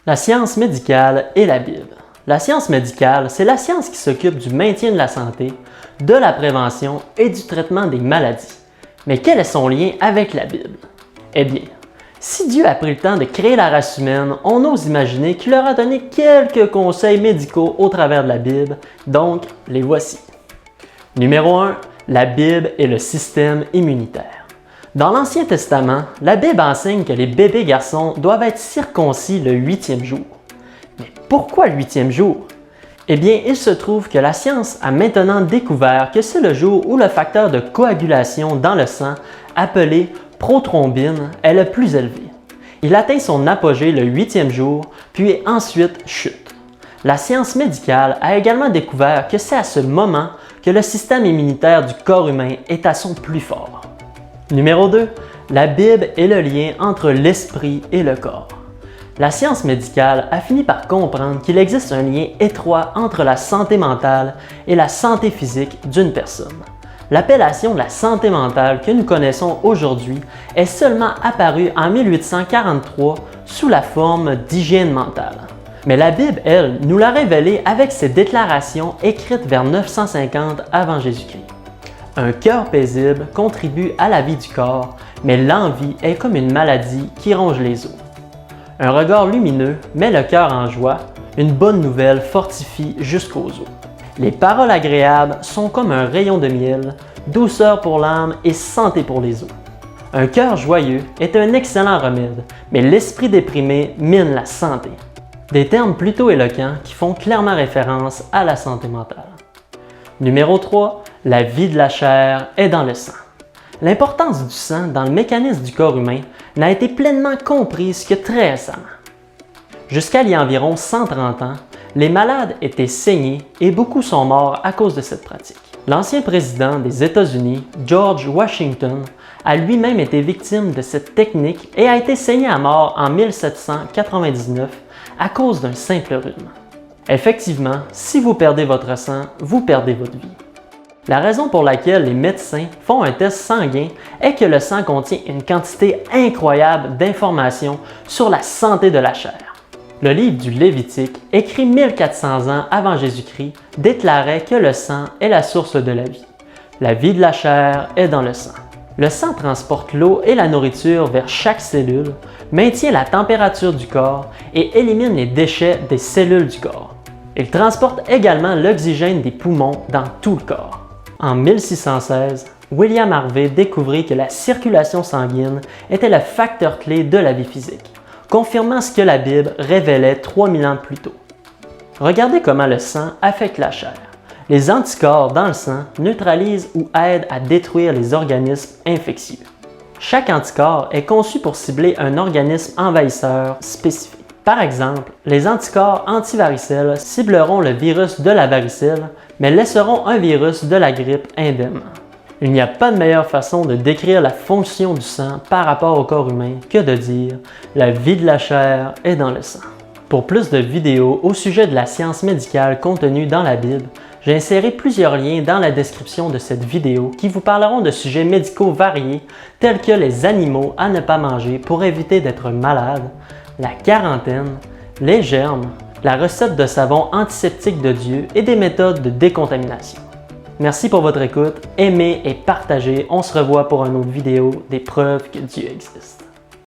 La science médicale et la Bible. La science médicale, c'est la science qui s'occupe du maintien de la santé, de la prévention et du traitement des maladies. Mais quel est son lien avec la Bible? Eh bien, si Dieu a pris le temps de créer la race humaine, on ose imaginer qu'il leur a donné quelques conseils médicaux au travers de la Bible, donc les voici. Numéro 1. La Bible et le système immunitaire. Dans l'Ancien Testament, la Bible enseigne que les bébés garçons doivent être circoncis le 8e jour. Mais pourquoi le 8e jour? Eh bien, il se trouve que la science a maintenant découvert que c'est le jour où le facteur de coagulation dans le sang, appelé prothrombine, est le plus élevé. Il atteint son apogée le 8e jour, puis ensuite chute. La science médicale a également découvert que c'est à ce moment que le système immunitaire du corps humain est à son plus fort. Numéro 2. La Bible est le lien entre l'esprit et le corps. La science médicale a fini par comprendre qu'il existe un lien étroit entre la santé mentale et la santé physique d'une personne. L'appellation de la santé mentale que nous connaissons aujourd'hui est seulement apparue en 1843 sous la forme d'hygiène mentale. Mais la Bible, elle, nous l'a révélée avec ses déclarations écrites vers 950 avant Jésus-Christ. Un cœur paisible contribue à la vie du corps, mais l'envie est comme une maladie qui ronge les os. Un regard lumineux met le cœur en joie, une bonne nouvelle fortifie jusqu'aux os. Les paroles agréables sont comme un rayon de miel, douceur pour l'âme et santé pour les os. Un cœur joyeux est un excellent remède, mais l'esprit déprimé mine la santé. Des termes plutôt éloquents qui font clairement référence à la santé mentale. Numéro 3. La vie de la chair est dans le sang. L'importance du sang dans le mécanisme du corps humain n'a été pleinement comprise que très récemment. Jusqu'à il y a environ 130 ans, les malades étaient saignés et beaucoup sont morts à cause de cette pratique. L'ancien président des États-Unis, George Washington, a lui-même été victime de cette technique et a été saigné à mort en 1799 à cause d'un simple rhume. Effectivement, si vous perdez votre sang, vous perdez votre vie. La raison pour laquelle les médecins font un test sanguin est que le sang contient une quantité incroyable d'informations sur la santé de la chair. Le livre du Lévitique, écrit 1400 ans avant Jésus-Christ, déclarait que le sang est la source de la vie. La vie de la chair est dans le sang. Le sang transporte l'eau et la nourriture vers chaque cellule, maintient la température du corps et élimine les déchets des cellules du corps. Il transporte également l'oxygène des poumons dans tout le corps. En 1616, William Harvey découvrit que la circulation sanguine était le facteur clé de la vie physique, confirmant ce que la Bible révélait 3000 ans plus tôt. Regardez comment le sang affecte la chair. Les anticorps dans le sang neutralisent ou aident à détruire les organismes infectieux. Chaque anticorps est conçu pour cibler un organisme envahisseur spécifique. Par exemple, les anticorps antivaricelles cibleront le virus de la varicelle, mais laisseront un virus de la grippe indemne. Il n'y a pas de meilleure façon de décrire la fonction du sang par rapport au corps humain que de dire « la vie de la chair est dans le sang ». Pour plus de vidéos au sujet de la science médicale contenue dans la Bible, j'ai inséré plusieurs liens dans la description de cette vidéo qui vous parleront de sujets médicaux variés tels que les animaux à ne pas manger pour éviter d'être malade, la quarantaine, les germes, la recette de savon antiseptique de Dieu et des méthodes de décontamination. Merci pour votre écoute, aimez et partagez. On se revoit pour une autre vidéo des preuves que Dieu existe.